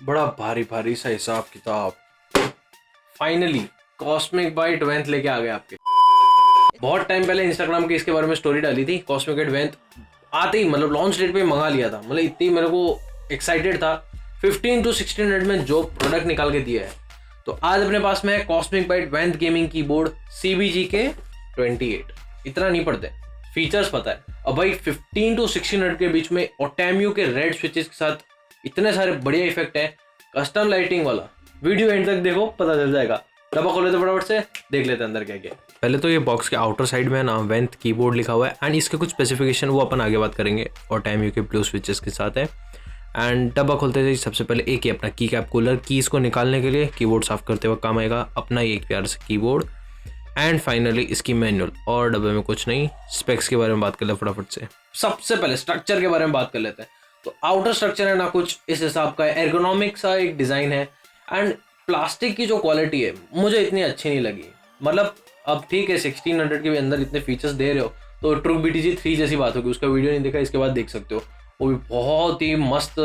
बड़ा भारी भारी सा हिसाब किताब। फाइनली कॉस्मिक बाइट वेंथ लेके आ गए आपके। बहुत टाइम पहले इंस्टाग्राम के इसके बारे में स्टोरी डाली थी। कॉस्मिक बाइट वेंथ आते ही मतलब लॉन्च डेट पे मंगा लिया था। मतलब इतनी मेरे को एक्साइटेड था। 15 to 1600 में जो प्रोडक्ट निकाल के दिया है। तो आज अपने पास में है कॉस्मिक बाइट वेंथ गेमिंग कीबोर्ड CBG के 28। इतना नहीं पड़ते, फीचर्स पता है। अब भाई 15 to 1600 के बीच में ओटेम्यू के रेड स्विचेस के साथ इतने सारे बढ़िया इफेक्ट है। कस्टम लाइटिंग वाला वीडियो एंड तक देखो, पता चल जाएगा। डब्बा खोले तो फटाफट से देख लेते हैं अंदर क्या क्या। पहले तो ये बॉक्स के आउटर साइड में ना वेंथ कीबोर्ड लिखा हुआ है एंड इसके कुछ स्पेसिफिकेशन वो अपन आगे बात करेंगे। ओटेम्यू के ब्लू स्विचेस के साथ है। एंड डब्बा खोलते थे सबसे पहले एक ही अपना की कैप कूलर, कीज को निकालने के लिए, कीबोर्ड साफ करते वक्त काम आएगा अपना ही एक प्यार से कीबोर्ड। एंड फाइनली इसकी मैनुअल। और डब्बे में कुछ नहीं। स्पेक्स के बारे में बात कर ले फटाफट से। सबसे पहले स्ट्रक्चर के बारे में बात कर लेते हैं। तो आउटर स्ट्रक्चर है ना कुछ इस हिसाब का है, एर्गोनॉमिक सा एक डिजाइन है। एंड प्लास्टिक की जो क्वालिटी है मुझे इतनी अच्छी नहीं लगी। मतलब अब ठीक है 1600 के भी अंदर इतने फीचर्स दे रहे हो तो ट्रू BTG 3 जैसी बात होगी। उसका वीडियो नहीं देखा इसके बाद देख सकते हो। वो भी बहुत ही मस्त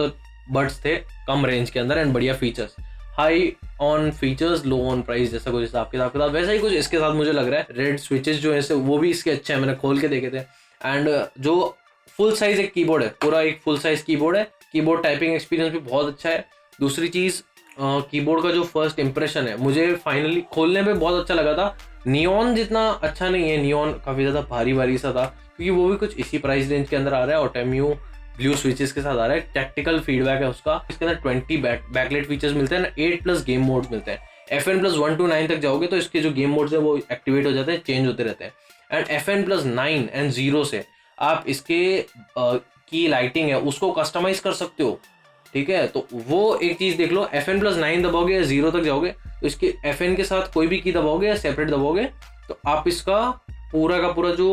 बड्स थे कम रेंज के अंदर एंड बढ़िया features. High on features low on price जैसा कुछ हिसाब किताब के साथ वैसा ही कुछ इसके साथ मुझे लग रहा है। रेड स्विचेस जो है वो भी इसके अच्छे हैं, मैंने खोल के देखे थे। एंड जो फुल साइज एक कीबोर्ड है, पूरा एक फुल साइज कीबोर्ड है। कीबोर्ड टाइपिंग एक्सपीरियंस भी बहुत अच्छा है। दूसरी चीज़ कीबोर्ड का जो फर्स्ट इंप्रेशन है मुझे फाइनली खोलने पे बहुत अच्छा लगा था। नियॉन जितना अच्छा नहीं है, नियॉन काफ़ी ज़्यादा भारी भारी सा था क्योंकि वो भी कुछ इसी प्राइस रेंज के अंदर आ रहा है। ओटेम्यू ब्लू स्विचेस के साथ आ रहा है। टैक्टिकल फीडबैक है उसका। इसके अंदर 20 बैकलाइट फीचर्स मिलते हैं ना, 8+ गेम मोड्स मिलते हैं। FN+1 to 9 तक जाओगे तो इसके जो गेम मोड्स है वो एक्टिवेट हो जाते हैं, चेंज होते रहते हैं। एंड FN+9 एंड 0 से आप इसके की लाइटिंग है उसको कस्टमाइज कर सकते हो। ठीक है, तो वो एक चीज़ देख लो। FN+9 दबाओगे या 0 तक जाओगे तो इसके FN के साथ कोई भी की दबाओगे या सेपरेट दबाओगे तो आप इसका पूरा का पूरा जो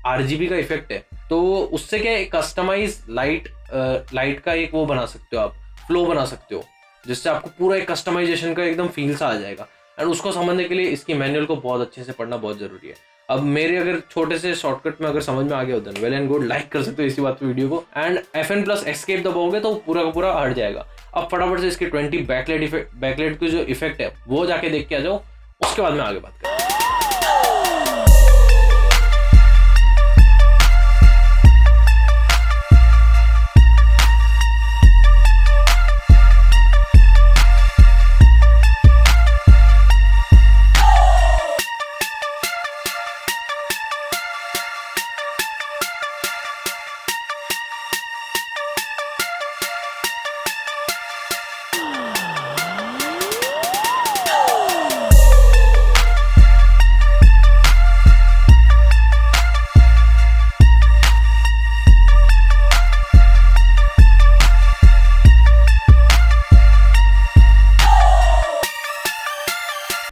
RGB का इफेक्ट है तो उससे क्या कस्टमाइज लाइट का एक वो बना सकते हो, आप फ्लो बना सकते हो जिससे आपको पूरा एक कस्टमाइजेशन का एकदम फील सा आ जाएगा। एंड उसको समझने के लिए इसकी मैनुअल को बहुत अच्छे से पढ़ना बहुत जरूरी है। अब मेरे अगर छोटे से शॉर्टकट में अगर समझ में आ गया then well and good, like कर सकते हो इसी बात पे वीडियो को। एंड FN+ एस्केप दबाओगे तो पूरा का पूरा हट जाएगा। अब फटाफट से इसके 20 बैकलाइट के जो इफेक्ट है वो जाके देख के आ जाओ, उसके बाद में आगे बात करें।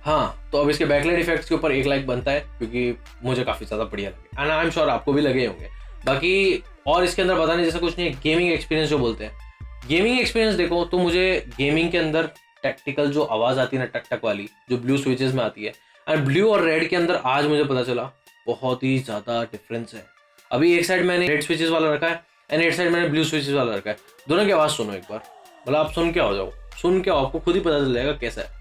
हाँ, तो अब इसके बैकलाइट इफेक्ट्स के ऊपर 1 लाइक बनता है क्योंकि मुझे काफ़ी ज़्यादा बढ़िया लगे एंड आई एम श्योर आपको भी लगे होंगे। बाकी और इसके अंदर बताने जैसा कुछ नहीं है। गेमिंग एक्सपीरियंस जो बोलते हैं, गेमिंग एक्सपीरियंस देखो तो मुझे गेमिंग के अंदर टैक्टिकल जो आवाज़ आती है ना टक टक वाली जो ब्लू स्विचेस में आती है एंड ब्लू और रेड के अंदर आज मुझे पता चला बहुत ही ज़्यादा डिफरेंस है। अभी एक साइड मैंने रेड स्विचेस वाला रखा है एंड एक साइड मैंने ब्लू स्विचेस वाला रखा है। दोनों की आवाज़ सुनो एक बार, मतलब आप सुन के हो जाओ, सुन के आपको खुद ही पता चल जाएगा कैसा है।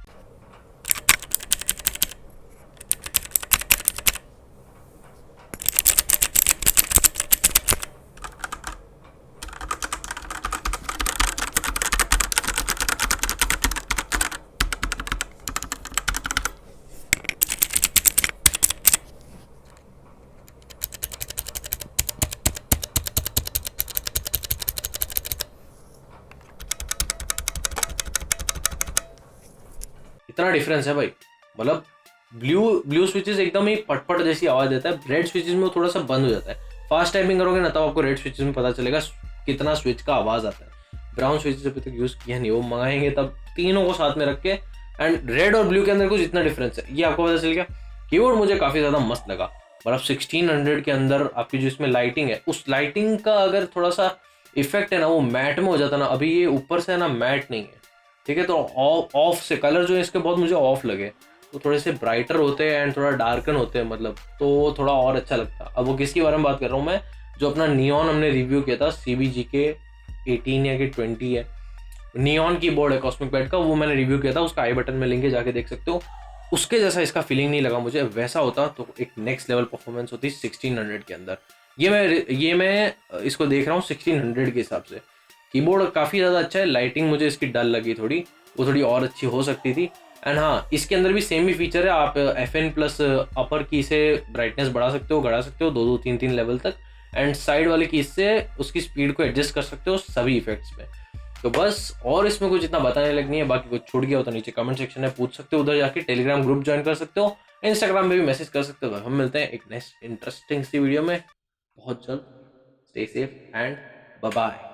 इतना डिफरेंस है भाई। मतलब ब्लू स्विचेस एकदम ही पटपट जैसी आवाज देता है, रेड स्विचेस में वो थोड़ा सा बंद हो जाता है। फास्ट टाइपिंग करोगे ना तब आपको रेड स्विचेस में पता चलेगा कितना स्विच का आवाज आता है। ब्राउन स्विचेस अभी तक यूज किया नहीं, वो मंगाएंगे तब तीनों को साथ में रख के। एंड रेड और ब्लू के अंदर कुछ इतना डिफरेंस है ये आपको पता चल गया। कीबोर्ड मुझे काफी ज्यादा मस्त लगा। मतलब 1600 के अंदर आपकी जो इसमें लाइटिंग है उस लाइटिंग का अगर थोड़ा सा इफेक्ट है ना वो मैट में हो जाता ना, अभी ये ऊपर से है ना मैट नहीं है। ठीक है, तो ऑफ से कलर जो है इसके बहुत मुझे ऑफ लगे, तो थोड़े से ब्राइटर होते हैं एंड थोड़ा डार्कन होते हैं, मतलब तो थोड़ा और अच्छा लगता। अब वो किसके बारे में बात कर रहा हूँ मैं, जो अपना नियॉन हमने रिव्यू किया था CBG के 18 या के 20 है, नियॉन कीबोर्ड है कॉस्मिक पैड का, वो मैंने रिव्यू किया था, उसका आई बटन में लिंक है, जाके देख सकते हो। उसके जैसा इसका फीलिंग नहीं लगा मुझे, वैसा होता तो एक नेक्स्ट लेवल परफॉर्मेंस होती 1600 के अंदर। ये मैं इसको देख रहा हूँ 1600 के हिसाब से। कीबोर्ड काफ़ी ज़्यादा अच्छा है, लाइटिंग मुझे इसकी डल लगी थोड़ी, वो थोड़ी और अच्छी हो सकती थी। एंड हाँ, इसके अंदर भी सेम ही फीचर है, आप FN प्लस अपर की से ब्राइटनेस बढ़ा सकते हो, घटा सकते हो 2-2 3-3 लेवल तक, एंड साइड वाले की से उसकी स्पीड को एडजस्ट कर सकते हो सभी इफेक्ट्स में। तो बस, और इसमें कुछ इतना बताने लग नहीं है, बाकी कुछ छूट गया हो तो नीचे कमेंट सेक्शन में पूछ सकते हो, उधर जाके टेलीग्राम ग्रुप ज्वाइन कर सकते हो, इंस्टाग्राम पे भी मैसेज कर सकते हो। हम मिलते हैं एक नेक्स्ट इंटरेस्टिंग सी वीडियो में बहुत जल्द। Stay safe and bye bye.